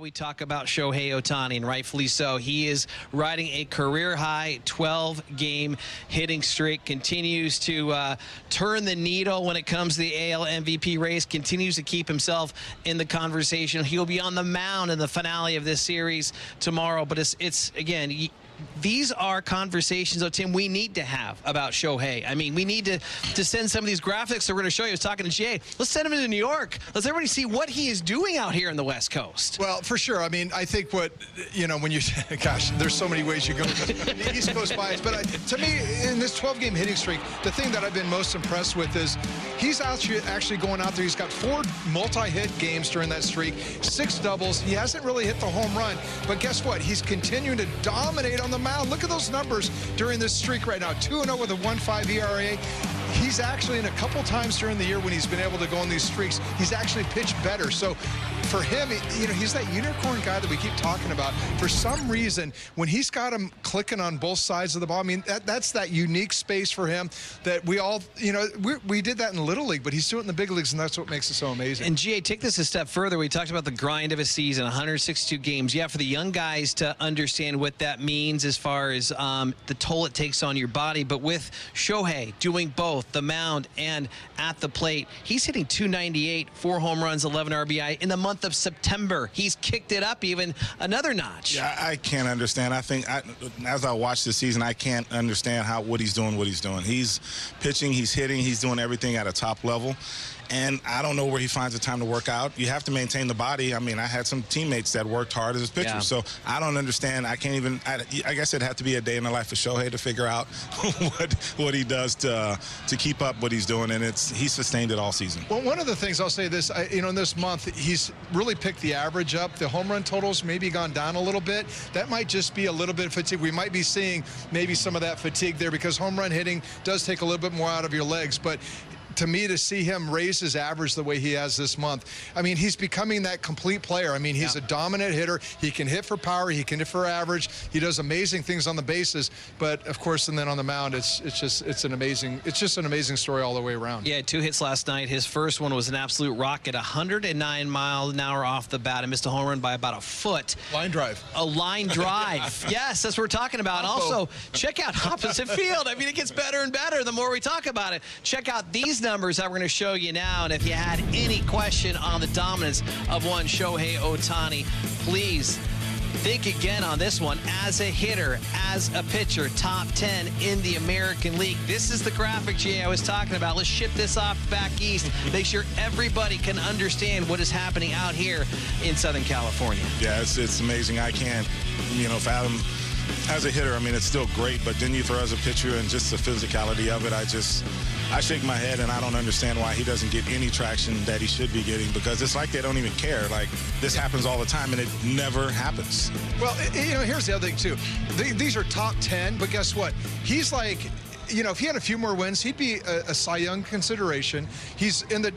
We talk about Shohei Ohtani, and rightfully so. He is riding a career-high 12-game hitting streak, continues to turn the needle when it comes to the AL MVP race, continues to keep himself in the conversation. He'll be on the mound in the finale of this series tomorrow, but it's again, these are conversations, though, Tim, we need to have about Shohei. I mean, we need to send some of these graphics that we're going to show you. I was talking to GA. Let's send him to New York. Let's everybody see what he is doing out here in the West Coast. Well, for sure. I mean, I think what, when you, gosh, there's so many ways you go in the East Coast bias. But to me, in this 12-game hitting streak, the thing that I've been most impressed with is he's actually going out there. He's got 4 multi-hit games during that streak, 6 doubles. He hasn't really hit the home run. But guess what? He's continuing to dominate on the mound. Look at those numbers during this streak right now. 2-0 with a 1.5 ERA. He's actually, in a couple times during the year when he's been able to go on these streaks, he's actually pitched better. So for him, he's that unicorn guy that we keep talking about. For some reason, when he's got him clicking on both sides of the ball, I mean, that's that unique space for him that we all, we did that in Little League, but he's doing it in the big leagues, and that's what makes it so amazing. And GA, take this a step further. We talked about the grind of a season, 162 games. Yeah, for the young guys to understand what that means as far as the toll it takes on your body. But with Shohei doing both, the mound and at the plate, he's hitting .298, 4 home runs, 11 RBI in the month of September. He's kicked it up even another notch. Yeah, I can't understand. I think as I watch this season, I can't understand what he's doing. He's pitching, he's hitting, he's doing everything at a top level. And I don't know where he finds the time to work out. You have to maintain the body. I mean, I had some teammates that worked hard as pitchers, so I don't understand. I can't even. I guess it'd have to be a day in the life of Shohei to figure out what he does to keep up what he's doing, and he's sustained it all season. Well, one of the things I'll say this, in this month, he's really picked the average up. The home run totals maybe gone down a little bit. That might just be a little bit of fatigue. We might be seeing maybe some of that fatigue there because home run hitting does take a little bit more out of your legs, but to me, to see him raise his average the way he has this month, I mean, he's becoming that complete player. I mean, he's a dominant hitter. He can hit for power. He can hit for average. He does amazing things on the bases. But of course, and then on the mound, it's just an amazing story all the way around. Yeah, 2 hits last night. His first one was an absolute rocket, 109 miles an hour off the bat, and missed a home run by about a foot. Line drive. A line drive. Yes, that's what we're talking about. Also, check out opposite field. I mean, it gets better and better the more we talk about it. Check out these numbers that we're going to show you now, and if you had any question on the dominance of one Shohei Ohtani, please think again on this one. As a hitter, as a pitcher, top 10 in the American League. This is the graphic, Jay, I was talking about. Let's ship this off back east. Make sure everybody can understand what is happening out here in Southern California. Yeah, it's amazing. I can't, fathom. As a hitter, I mean, it's still great, but then you throw as a pitcher and just the physicality of it, I shake my head, and I don't understand why he doesn't get any traction that he should be getting, because it's like they don't even care. Like, this happens all the time, and it never happens. Well, here's the other thing, too. These are top 10, but guess what? He's like, if he had a few more wins, he'd be a Cy Young consideration. He's in the,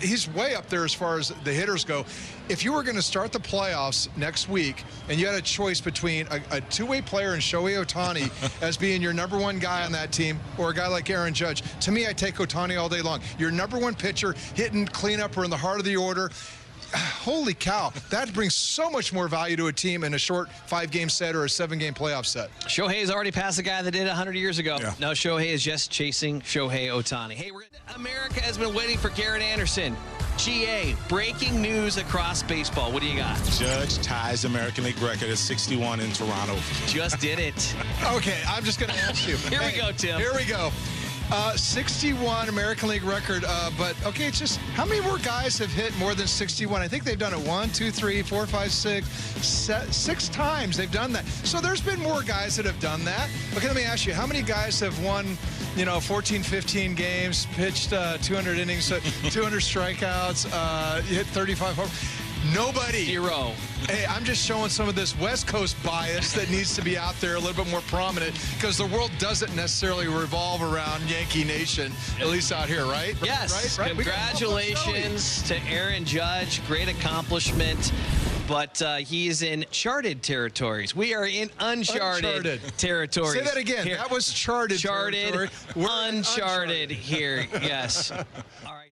he's way up there as far as the hitters go. If you were going to start the playoffs next week and you had a choice between a two-way player and Shohei Ohtani as being your #1 guy on that team, or a guy like Aaron Judge, to me, I take Ohtani all day long. Your #1 pitcher, hitting cleanup or in the heart of the order. Holy cow, that brings so much more value to a team in a short 5-game set or a 7-game playoff set. Shohei's already passed the guy that did it 100 years ago. Yeah. Now Shohei is just chasing Shohei Ohtani. Hey, America has been waiting for Garrett Anderson. GA, breaking news across baseball. What do you got? Judge ties American League record at 61 in Toronto. Just did it. Okay, I'm just going to ask you. Here we go, Tim. Here we go. 61 American League record, but okay, it's just how many more guys have hit more than 61? I think they've done it 1, 2, 3, 4, 5, 6 times they've done that. So there's been more guys that have done that. Okay, let me ask you, how many guys have won, 14, 15 games, pitched 200 innings, 200 strikeouts, hit 35 home? Nobody. 0. Hey, I'm just showing some of this West Coast bias that needs to be out there a little bit more prominent, because the world doesn't necessarily revolve around Yankee Nation, at least out here, right? Yes. Right? Congratulations to Aaron Judge. Great accomplishment. But he is in charted territories. We are in uncharted territories. Say that again. Here. That was charted territory. Uncharted here. Yes. All right.